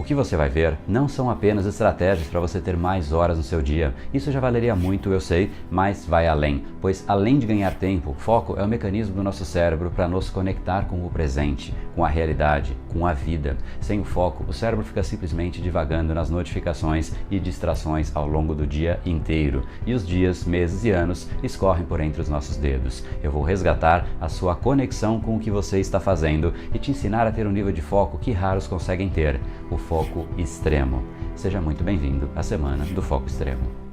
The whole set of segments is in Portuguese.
que você vai ver não são apenas estratégias para você ter mais horas no seu dia. Isso já valeria muito, eu sei, mas vai além. Pois além de ganhar tempo, foco é o mecanismo do nosso cérebro para nos conectar com o presente, com a realidade, com a vida. Sem o foco, o cérebro fica simplesmente divagando nas notificações e distrações ao longo do dia inteiro. E os dias, meses e anos escorrem por entre os nossos dedos. Eu vou resgatar a sua conexão com o que você está fazendo e te ensinar a ter um nível de foco que raros conseguem ter, o foco extremo. Seja muito bem-vindo à Semana do Foco Extremo.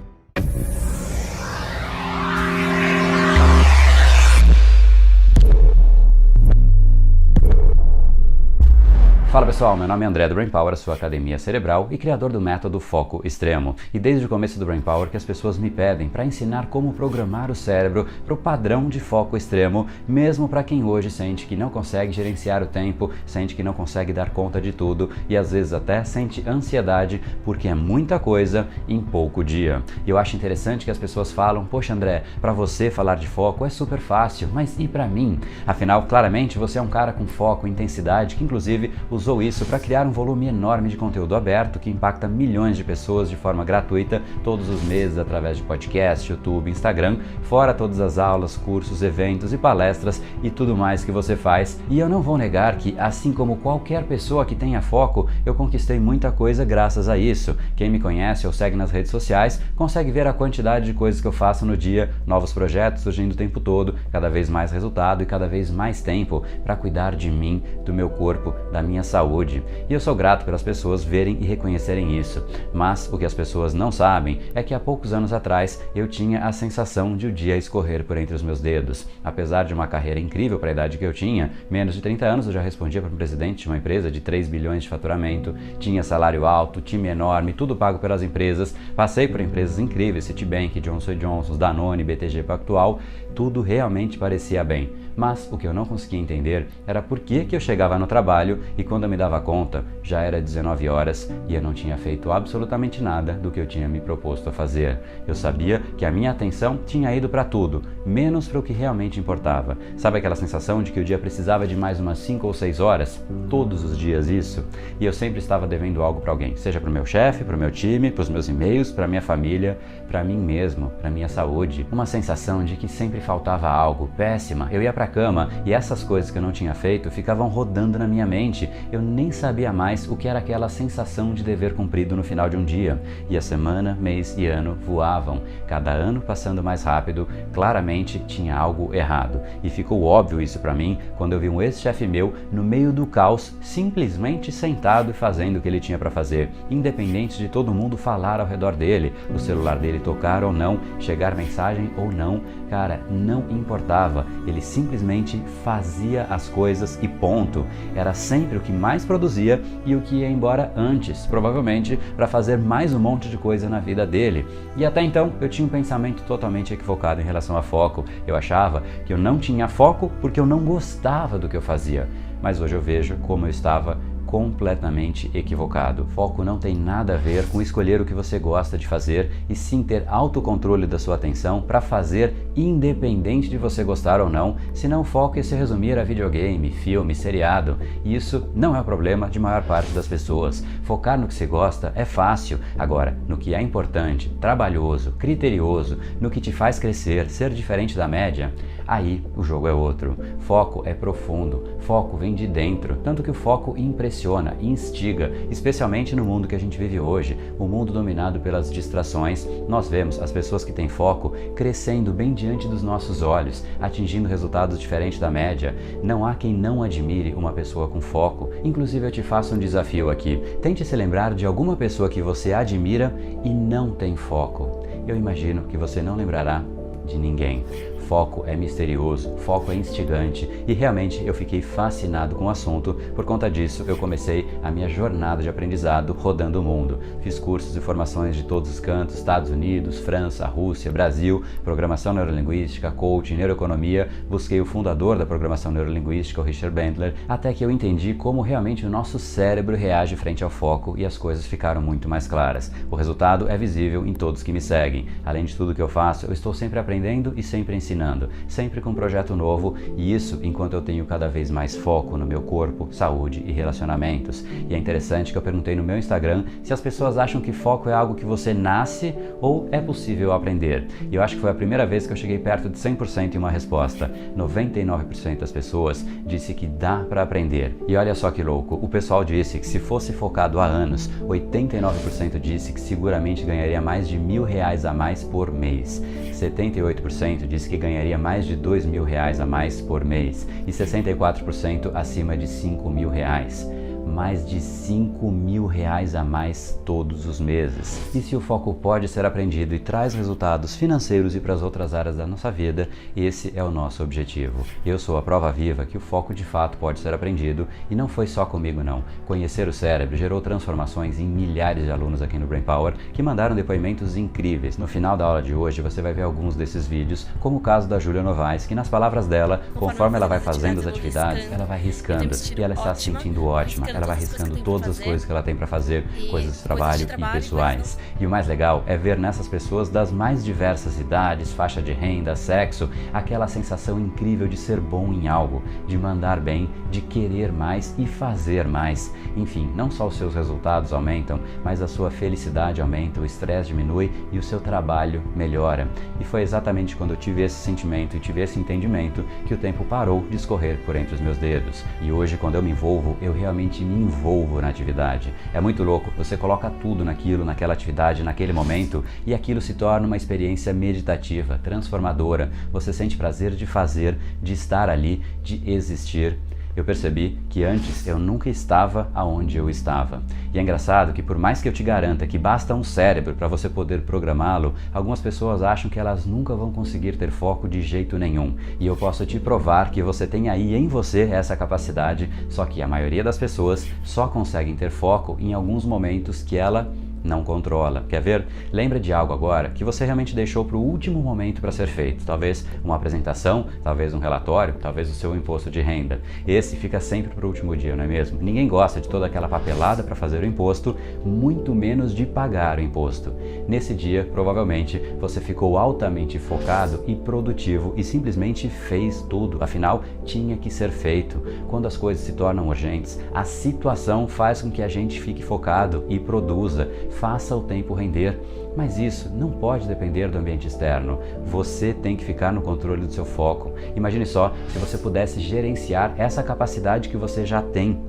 Fala pessoal, meu nome é André do Brain Power, sua academia cerebral e criador do método Foco Extremo. E desde o começo do Brain Power que as pessoas me pedem para ensinar como programar o cérebro para o padrão de foco extremo, mesmo para quem hoje sente que não consegue gerenciar o tempo, sente que não consegue dar conta de tudo e às vezes até sente ansiedade porque é muita coisa em pouco dia. E eu acho interessante que as pessoas falam, poxa André, para você falar de foco é super fácil, mas e para mim? Afinal, claramente você é um cara com foco e intensidade que inclusive usou isso para criar um volume enorme de conteúdo aberto que impacta milhões de pessoas de forma gratuita todos os meses através de podcast, YouTube, Instagram, fora todas as aulas, cursos, eventos e palestras e tudo mais que você faz. E eu não vou negar que, assim como qualquer pessoa que tenha foco, eu conquistei muita coisa graças a isso. Quem me conhece ou segue nas redes sociais consegue ver a quantidade de coisas que eu faço no dia, novos projetos surgindo o tempo todo, cada vez mais resultado e cada vez mais tempo para cuidar de mim, do meu corpo, da minha saúde. E eu sou grato pelas pessoas verem e reconhecerem isso. Mas o que as pessoas não sabem é que há poucos anos atrás eu tinha a sensação de o dia escorrer por entre os meus dedos. Apesar de uma carreira incrível para a idade que eu tinha, menos de 30 anos eu já respondia para um presidente de uma empresa de 3 bilhões de faturamento, tinha salário alto, time enorme, tudo pago pelas empresas, passei por empresas incríveis, Citibank, Johnson & Johnson, Danone, BTG Pactual, tudo realmente parecia bem. Mas o que eu não conseguia entender era por que eu chegava no trabalho e quando eu me dava conta já era 19 horas e eu não tinha feito absolutamente nada do que eu tinha me proposto a fazer. Eu sabia que a minha atenção tinha ido para tudo, menos para o que realmente importava. Sabe aquela sensação de que o dia precisava de mais umas 5 ou 6 horas? Todos os dias isso. E eu sempre estava devendo algo para alguém, seja para o meu chefe, para o meu time, para os meus e-mails, para minha família, para mim mesmo, para minha saúde. Uma sensação de que sempre faltava algo, péssima. Eu ia para a cama e essas coisas que eu não tinha feito ficavam rodando na minha mente. Eu nem sabia mais o que era aquela sensação de dever cumprido no final de um dia. E a semana, mês e ano voavam. Cada ano passando mais rápido, claramente tinha algo errado. E ficou óbvio isso para mim quando eu vi um ex-chefe meu no meio do caos, simplesmente sentado e fazendo o que ele tinha para fazer, independente de todo mundo falar ao redor dele, o celular dele tocar ou não, chegar mensagem ou não, cara, não importava. Ele simplesmente fazia as coisas e ponto. Era sempre o que mais produzia e o que ia embora antes, provavelmente para fazer mais um monte de coisa na vida dele. E até então eu tinha um pensamento totalmente equivocado em relação a foco. Eu achava que eu não tinha foco porque eu não gostava do que eu fazia. Mas hoje eu vejo como eu estava completamente equivocado. Foco não tem nada a ver com escolher o que você gosta de fazer e sim ter autocontrole da sua atenção para fazer independente de você gostar ou não, senão o foco ia se resumir a videogame, filme, seriado. E isso não é o problema de maior parte das pessoas. Focar no que se gosta é fácil. Agora, no que é importante, trabalhoso, criterioso, no que te faz crescer, ser diferente da média, aí o jogo é outro. Foco é profundo, foco vem de dentro, tanto que o foco impressiona, instiga, especialmente no mundo que a gente vive hoje, o mundo dominado pelas distrações. Nós vemos as pessoas que têm foco crescendo bem diante dos nossos olhos, atingindo resultados diferentes da média. Não há quem não admire uma pessoa com foco. Inclusive eu te faço um desafio aqui, tente se lembrar de alguma pessoa que você admira e não tem foco. Eu imagino que você não lembrará de ninguém. Foco é misterioso, foco é instigante e realmente eu fiquei fascinado com o assunto. Por conta disso, eu comecei a minha jornada de aprendizado rodando o mundo. Fiz cursos e formações de todos os cantos, Estados Unidos, França, Rússia, Brasil, programação neurolinguística, coaching, neuroeconomia. Busquei o fundador da programação neurolinguística, o Richard Bandler, até que eu entendi como realmente o nosso cérebro reage frente ao foco e as coisas ficaram muito mais claras. O resultado é visível em todos que me seguem. Além de tudo que eu faço, eu estou sempre aprendendo e sempre ensinando. procrastinando, sempre com um projeto novo, e isso enquanto eu tenho cada vez mais foco no meu corpo, saúde e relacionamentos. E é interessante que eu perguntei no meu Instagram se as pessoas acham que foco é algo que você nasce ou é possível aprender. E eu acho que foi a primeira vez que eu cheguei perto de 100% em uma resposta. 99% das pessoas disse que dá para aprender. E olha só que louco, o pessoal disse que se fosse focado há anos, 89% disse que seguramente ganharia mais de R$1.000 a mais por mês. 78% disse que ganharia mais de R$2.000 a mais por mês e 64% acima de R$5.000. Mais de R$5.000 a mais todos os meses. E se o foco pode ser aprendido e traz resultados financeiros e para as outras áreas da nossa vida, esse é o nosso objetivo. Eu sou a prova viva que o foco de fato pode ser aprendido e não foi só comigo não. Conhecer o cérebro gerou transformações em milhares de alunos aqui no Brain Power que mandaram depoimentos incríveis. No final da aula de hoje você vai ver alguns desses vídeos, como o caso da Júlia Novaes, que nas palavras dela, conforme ela vai fazendo as atividades, ela vai riscando e ela está se sentindo ótima. Ela vai riscando todas as coisas que ela tem para fazer, coisas de trabalho e pessoais. E o mais legal é ver nessas pessoas das mais diversas idades, faixa de renda, sexo, aquela sensação incrível de ser bom em algo, de mandar bem, de querer mais e fazer mais. Enfim, não só os seus resultados aumentam, mas a sua felicidade aumenta, o estresse diminui e o seu trabalho melhora. E foi exatamente quando eu tive esse sentimento e tive esse entendimento que o tempo parou de escorrer por entre os meus dedos. E hoje, quando eu me envolvo, eu realmente me envolvo na atividade. É muito louco, você coloca tudo naquilo, naquela atividade, naquele momento, e aquilo se torna uma experiência meditativa, transformadora. Você sente prazer de fazer, de estar ali, de existir. Eu percebi que antes eu nunca estava aonde eu estava. E é engraçado que por mais que eu te garanta que basta um cérebro para você poder programá-lo, algumas pessoas acham que elas nunca vão conseguir ter foco de jeito nenhum. E eu posso te provar que você tem aí em você essa capacidade, só que a maioria das pessoas só conseguem ter foco em alguns momentos que ela não controla. Quer ver? Lembra de algo agora que você realmente deixou para o último momento para ser feito. Talvez uma apresentação, talvez um relatório, talvez o seu imposto de renda. Esse fica sempre para o último dia, não é mesmo? Ninguém gosta de toda aquela papelada para fazer o imposto, muito menos de pagar o imposto. Nesse dia, provavelmente, você ficou altamente focado e produtivo e simplesmente fez tudo. Afinal, tinha que ser feito. Quando as coisas se tornam urgentes, a situação faz com que a gente fique focado e produza. Faça o tempo render, mas isso não pode depender do ambiente externo. Você tem que ficar no controle do seu foco. Imagine só se você pudesse gerenciar essa capacidade que você já tem.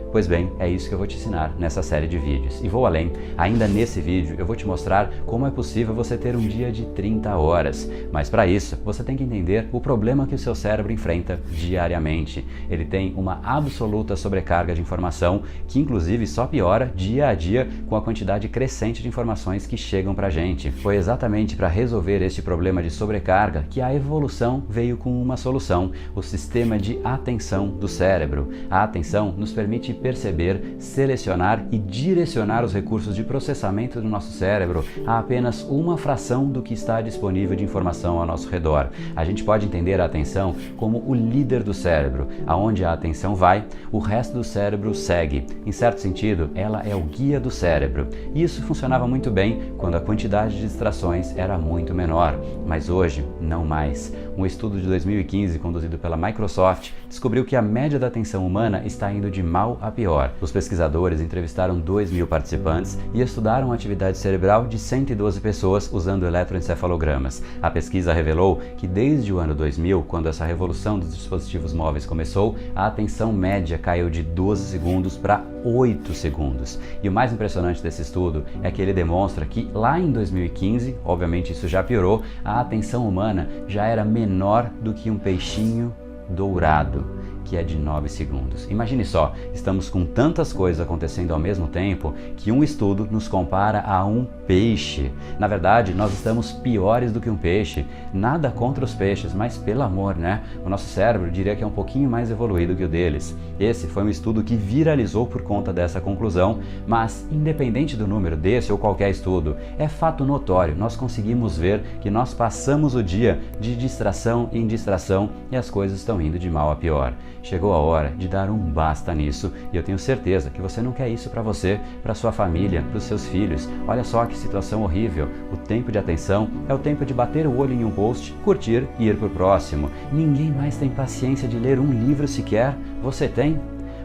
Pois bem, é isso que eu vou te ensinar nessa série de vídeos. E vou além, ainda nesse vídeo eu vou te mostrar como é possível você ter um dia de 30 horas. Mas para isso, você tem que entender o problema que o seu cérebro enfrenta diariamente. Ele tem uma absoluta sobrecarga de informação, que inclusive só piora dia a dia com a quantidade crescente de informações que chegam pra gente. Foi exatamente para resolver este problema de sobrecarga que a evolução veio com uma solução, o sistema de atenção do cérebro. A atenção nos permite perceber, selecionar e direcionar os recursos de processamento do nosso cérebro a apenas uma fração do que está disponível de informação ao nosso redor. A gente pode entender a atenção como o líder do cérebro. Aonde a atenção vai, o resto do cérebro segue. Em certo sentido, ela é o guia do cérebro. E isso funcionava muito bem quando a quantidade de distrações era muito menor, mas hoje não mais. Um estudo de 2015 conduzido pela Microsoft descobriu que a média da atenção humana está indo de mal a pior. Os pesquisadores entrevistaram 2.000 participantes e estudaram a atividade cerebral de 112 pessoas usando eletroencefalogramas. A pesquisa revelou que desde o ano 2000, quando essa revolução dos dispositivos móveis começou, a atenção média caiu de 12 segundos para 8 segundos. E o mais impressionante desse estudo é que ele demonstra que lá em 2015, obviamente isso já piorou, a atenção humana já era menor do que um peixinho dourado, que é de 9 segundos. Imagine só, estamos com tantas coisas acontecendo ao mesmo tempo que um estudo nos compara a um peixe. Na verdade, nós estamos piores do que um peixe. Nada contra os peixes, mas pelo amor, né? O nosso cérebro diria que é um pouquinho mais evoluído que o deles. Esse foi um estudo que viralizou por conta dessa conclusão, mas independente do número desse ou qualquer estudo, é fato notório, nós conseguimos ver que nós passamos o dia de distração em distração e as coisas estão indo de mal a pior. chegou a hora de dar um basta nisso e eu tenho certeza que você não quer isso para você, para sua família, para os seus filhos. Olha só que situação horrível. O tempo de atenção é o tempo de bater o olho em um post, curtir e ir pro próximo. Ninguém mais tem paciência de ler um livro sequer. Você tem?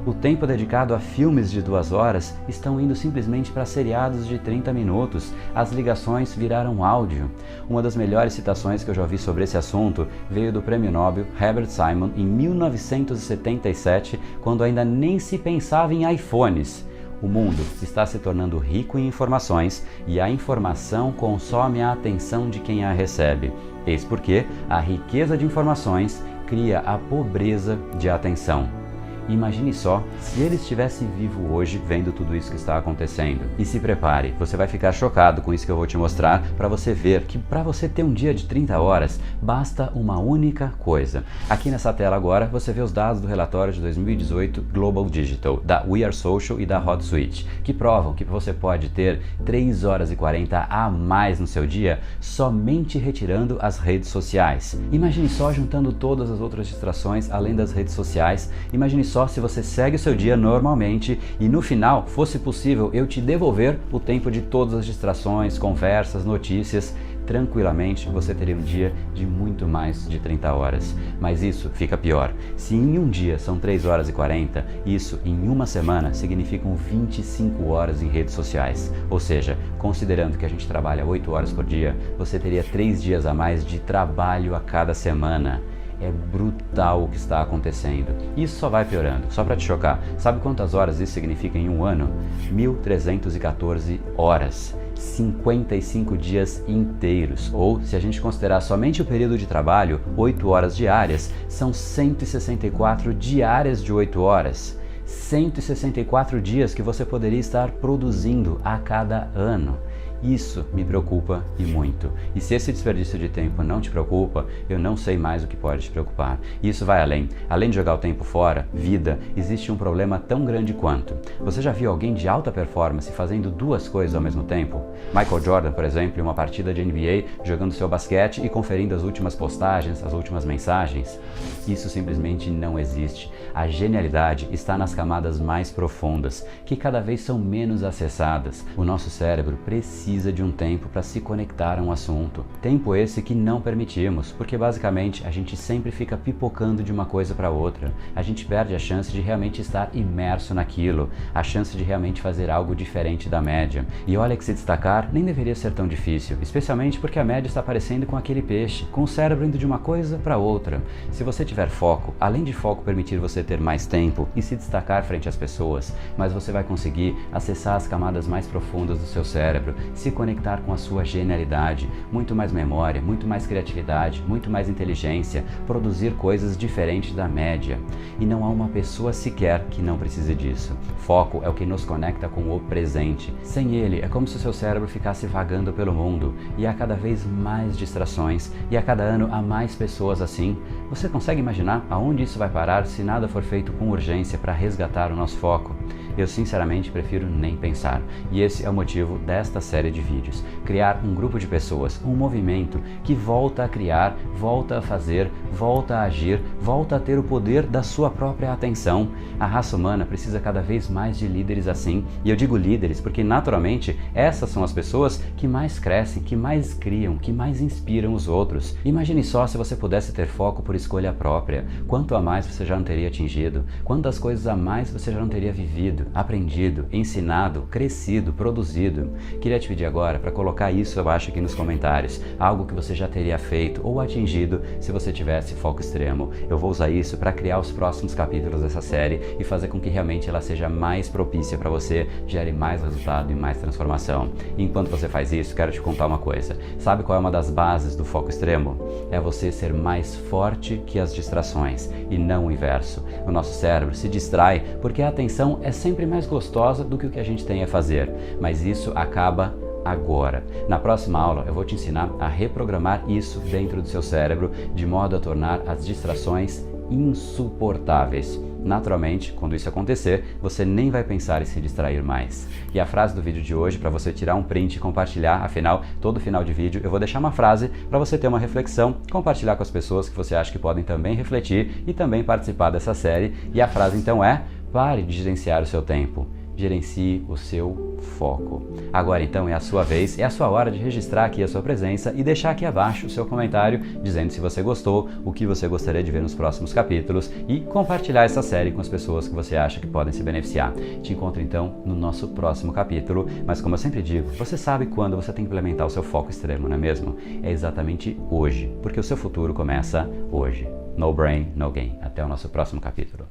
O tempo dedicado a filmes de 2 horas estão indo simplesmente para seriados de 30 minutos. As ligações viraram áudio. Uma das melhores citações que eu já ouvi sobre esse assunto veio do prêmio Nobel Herbert Simon em 1977, quando ainda nem se pensava em iPhones. O mundo está se tornando rico em informações e a informação consome a atenção de quem a recebe. Eis porque a riqueza de informações cria a pobreza de atenção. Imagine só se ele estivesse vivo hoje vendo tudo isso que está acontecendo. E se prepare, você vai ficar chocado com isso que eu vou te mostrar para você ver que para você ter um dia de 30 horas, basta uma única coisa. Aqui nessa tela agora você vê os dados do relatório de 2018 Global Digital, da We Are Social e da HotSuite, que provam que você pode ter 3 horas e 40 a mais no seu dia somente retirando as redes sociais. Imagine só juntando todas as outras distrações além das redes sociais. Imagine só se você segue o seu dia normalmente e no final fosse possível eu te devolver o tempo de todas as distrações, conversas, notícias. Tranquilamente você teria um dia de muito mais de 30 horas. Mas isso fica pior. Se em um dia são 3 horas e 40, isso em uma semana significam 25 horas em redes sociais. Ou seja, considerando que a gente trabalha 8 horas por dia, você teria 3 dias a mais de trabalho a cada semana. É brutal o que está acontecendo. Isso só vai piorando. Só para te chocar, sabe quantas horas isso significa em um ano? 1.314 horas. 55 dias inteiros, ou se a gente considerar somente o período de trabalho, 8 horas diárias, são 164 diárias de 8 horas. 164 dias que você poderia estar produzindo a cada ano. Isso me preocupa e muito. E se esse desperdício de tempo não te preocupa, eu não sei mais o que pode te preocupar. Isso vai além. Além de jogar o tempo fora, vida, existe um problema tão grande quanto. Você já viu alguém de alta performance fazendo 2 coisas ao mesmo tempo? Michael Jordan, por exemplo, em uma partida de NBA, jogando seu basquete e conferindo as últimas postagens, as últimas mensagens? Isso simplesmente não existe. A genialidade está nas camadas mais profundas, que cada vez são menos acessadas. O nosso cérebro precisa de um tempo para se conectar a um assunto. Tempo esse que não permitimos, porque basicamente a gente sempre fica pipocando de uma coisa para outra. A gente perde a chance de realmente estar imerso naquilo, a chance de realmente fazer algo diferente da média. E olha que se destacar nem deveria ser tão difícil, especialmente porque a média está parecendo com aquele peixe, com o cérebro indo de uma coisa para outra. Se você tiver foco, além de foco permitir você ter mais tempo e se destacar frente às pessoas, mas você vai conseguir acessar as camadas mais profundas do seu cérebro, se conectar com a sua genialidade, muito mais memória, muito mais criatividade, muito mais inteligência, produzir coisas diferentes da média. E não há uma pessoa sequer que não precise disso. Foco é o que nos conecta com o presente. Sem ele, é como se o seu cérebro ficasse vagando pelo mundo, e há cada vez mais distrações, e a cada ano há mais pessoas assim. Você consegue imaginar aonde isso vai parar se nada for feito com urgência para resgatar o nosso foco? Eu sinceramente prefiro nem pensar. E esse é o motivo desta série de vídeos. Criar um grupo de pessoas, um movimento que volta a criar, volta a fazer, volta a agir, volta a ter o poder da sua própria atenção. A raça humana precisa cada vez mais de líderes assim. E eu digo líderes porque naturalmente essas são as pessoas que mais crescem, que mais criam, que mais inspiram os outros. Imagine só se você pudesse ter foco por escolha própria. Quanto a mais você já não teria atingido? Quantas coisas a mais você já não teria vivido, aprendido, ensinado, crescido, produzido? Queria te pedir agora para colocar isso abaixo aqui nos comentários, algo que você já teria feito ou atingido se você tivesse foco extremo. Eu vou usar isso para criar os próximos capítulos dessa série e fazer com que realmente ela seja mais propícia para você, gere mais resultado e mais transformação. E enquanto você faz isso, quero te contar uma coisa. Sabe qual é uma das bases do foco extremo? É você ser mais forte que as distrações e não o inverso. O nosso cérebro se distrai porque a atenção é sempre mais gostosa do que o que a gente tem a fazer, mas isso acaba agora. Na próxima aula eu vou te ensinar a reprogramar isso dentro do seu cérebro de modo a tornar as distrações insuportáveis. Naturalmente, quando isso acontecer, você nem vai pensar em se distrair mais. E a frase do vídeo de hoje, para você tirar um print e compartilhar, afinal, todo final de vídeo eu vou deixar uma frase para você ter uma reflexão, compartilhar com as pessoas que você acha que podem também refletir e também participar dessa série. E a frase então é: pare de gerenciar o seu tempo. Gerencie o seu foco. Agora então é a sua vez, é a sua hora de registrar aqui a sua presença e deixar aqui abaixo o seu comentário dizendo se você gostou, o que você gostaria de ver nos próximos capítulos e compartilhar essa série com as pessoas que você acha que podem se beneficiar. Te encontro então no nosso próximo capítulo, mas como eu sempre digo, você sabe quando você tem que implementar o seu foco extremo, não é mesmo? É exatamente hoje, porque o seu futuro começa hoje. No brain, no gain. Até o nosso próximo capítulo.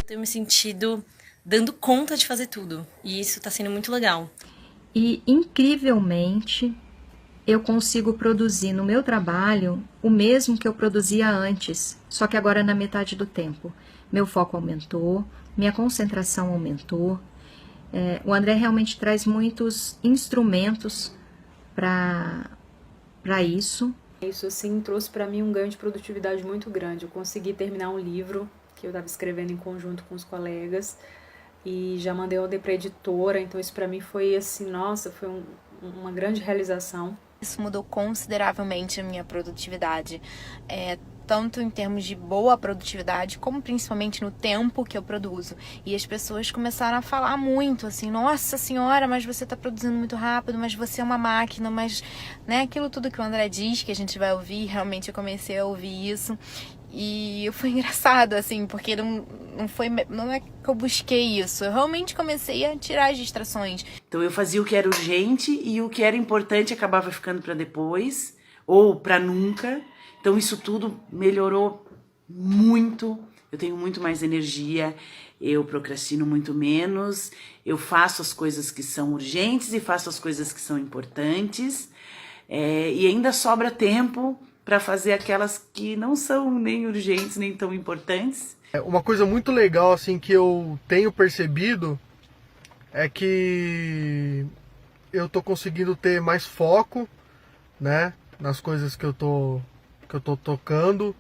Tenho me sentido dando conta de fazer tudo. E isso tá sendo muito legal. E, incrivelmente, eu consigo produzir no meu trabalho o mesmo que eu produzia antes, só que agora na metade do tempo. Meu foco aumentou, minha concentração aumentou. O André realmente traz muitos instrumentos para isso. Isso, assim, trouxe para mim um ganho de produtividade muito grande. Eu consegui terminar um livro que eu estava escrevendo em conjunto com os colegas e já mandei o para a editora, então isso para mim foi assim, nossa, foi uma grande realização. Isso mudou consideravelmente a minha produtividade, tanto em termos de boa produtividade, como principalmente no tempo que eu produzo. E as pessoas começaram a falar muito, assim, nossa senhora, mas você está produzindo muito rápido, mas você é uma máquina, mas, né, aquilo tudo que o André diz, que a gente vai ouvir, realmente eu comecei a ouvir isso. E foi engraçado, assim, porque não é que eu busquei isso. Eu realmente comecei a tirar as distrações. Então eu fazia o que era urgente e o que era importante acabava ficando para depois ou para nunca. Então isso tudo melhorou muito. Eu tenho muito mais energia, eu procrastino muito menos, eu faço as coisas que são urgentes e faço as coisas que são importantes. E ainda sobra tempo para fazer aquelas que não são nem urgentes, nem tão importantes. Uma coisa muito legal assim que eu tenho percebido é que eu tô conseguindo ter mais foco, né, nas coisas que eu tô tocando,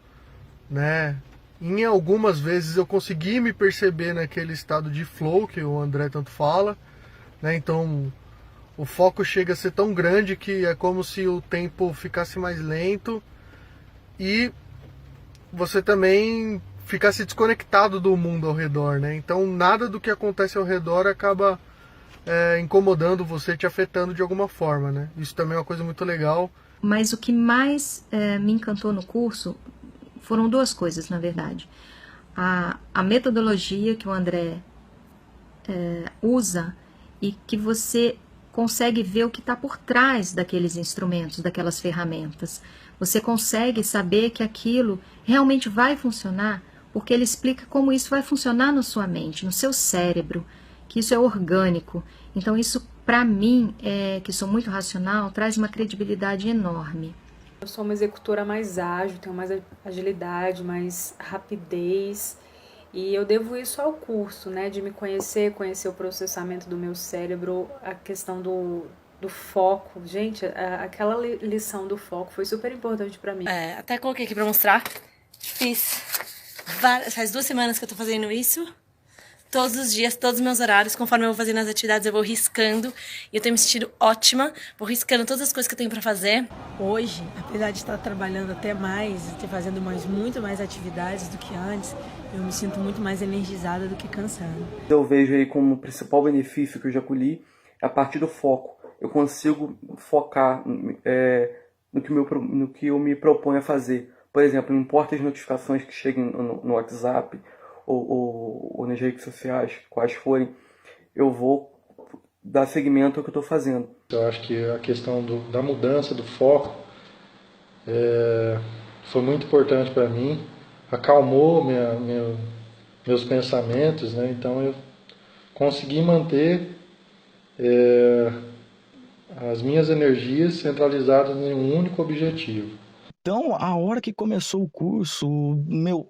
né? Em algumas vezes eu consegui me perceber naquele estado de flow que o André tanto fala, né? Então o foco chega a ser tão grande que é como se o tempo ficasse mais lento e você também ficasse desconectado do mundo ao redor, né? Então nada do que acontece ao redor acaba incomodando você, te afetando de alguma forma, né? Isso também é uma coisa muito legal. Mas o que mais me encantou no curso foram duas coisas, na verdade. A metodologia que o André usa e que você consegue ver o que está por trás daqueles instrumentos, daquelas ferramentas. Você consegue saber que aquilo realmente vai funcionar, porque ele explica como isso vai funcionar na sua mente, no seu cérebro, que isso é orgânico. Então isso, para mim, que sou muito racional, traz uma credibilidade enorme. Eu sou uma executora mais ágil, tenho mais agilidade, mais rapidez. E eu devo isso ao curso, né? De me conhecer o processamento do meu cérebro, a questão do foco. Gente, aquela lição do foco foi super importante pra mim. Até coloquei aqui pra mostrar. Faz 2 semanas que eu tô fazendo isso. Todos os dias, todos os meus horários, conforme eu vou fazendo as atividades, eu vou riscando. E eu tenho me sentido ótima, vou riscando todas as coisas que eu tenho pra fazer. Hoje, apesar de estar trabalhando até mais, e fazendo muito mais atividades do que antes, eu me sinto muito mais energizada do que cansada. Eu vejo aí como o principal benefício que eu já colhi a partir do foco. Eu consigo focar no que eu me proponho a fazer. Por exemplo, não importa as notificações que cheguem no WhatsApp ou nas redes sociais, quais forem, eu vou dar seguimento ao que eu estou fazendo. Eu acho que a questão da mudança do foco foi muito importante para mim, acalmou meus pensamentos, né? Então eu consegui manter as minhas energias centralizadas em um único objetivo. Então, a hora que começou o curso,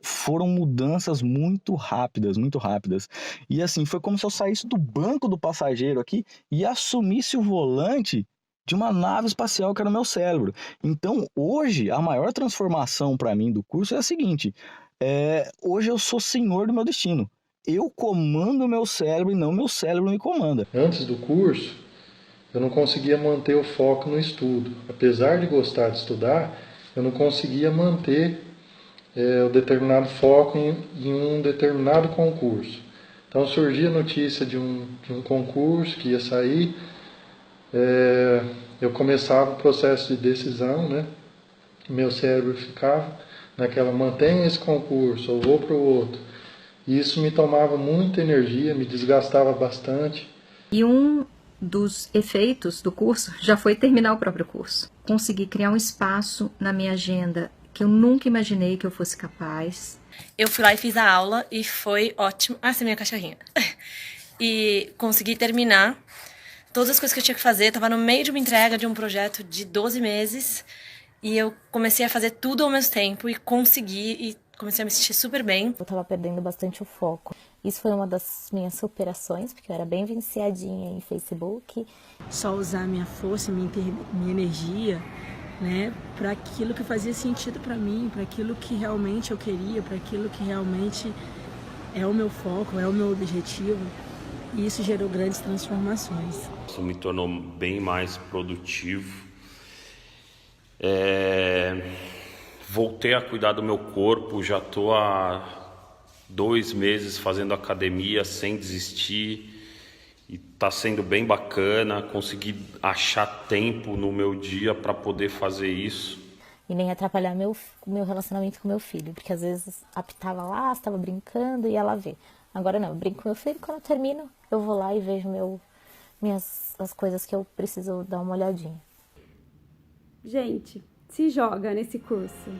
foram mudanças muito rápidas, muito rápidas. E assim, foi como se eu saísse do banco do passageiro aqui e assumisse o volante de uma nave espacial que era o meu cérebro. Então, hoje, a maior transformação para mim do curso é a seguinte: hoje eu sou senhor do meu destino. Eu comando o meu cérebro e não meu cérebro me comanda. Antes do curso, eu não conseguia manter o foco no estudo. Apesar de gostar de estudar, eu não conseguia manter o determinado foco em um determinado concurso. Então surgia a notícia de um concurso que ia sair, eu começava o processo de decisão, né? Meu cérebro ficava naquela, mantenha esse concurso, eu vou para o outro. E isso me tomava muita energia, me desgastava bastante. E um dos efeitos do curso já foi terminar o próprio curso. Consegui criar um espaço na minha agenda que eu nunca imaginei que eu fosse capaz. Eu fui lá e fiz a aula e foi ótimo. Ah, essa é minha cachorrinha. E consegui terminar todas as coisas que eu tinha que fazer. Estava no meio de uma entrega de um projeto de 12 meses e eu comecei a fazer tudo ao mesmo tempo e consegui, e comecei a me sentir super bem. Eu estava perdendo bastante o foco. Isso foi uma das minhas superações, porque eu era bem viciadinha em Facebook. Só usar minha força, minha energia, né, para aquilo que fazia sentido para mim, para aquilo que realmente eu queria, para aquilo que realmente é o meu foco, é o meu objetivo. E isso gerou grandes transformações. Isso me tornou bem mais produtivo. Voltei a cuidar do meu corpo, já estou há 2 meses fazendo academia sem desistir. E está sendo bem bacana, consegui achar tempo no meu dia para poder fazer isso. E nem atrapalhar meu relacionamento com meu filho, porque às vezes apitava lá, estava brincando e ia lá ver. Agora não, eu brinco com meu filho, quando eu termino, eu vou lá e vejo as coisas que eu preciso dar uma olhadinha. Gente, se joga nesse curso.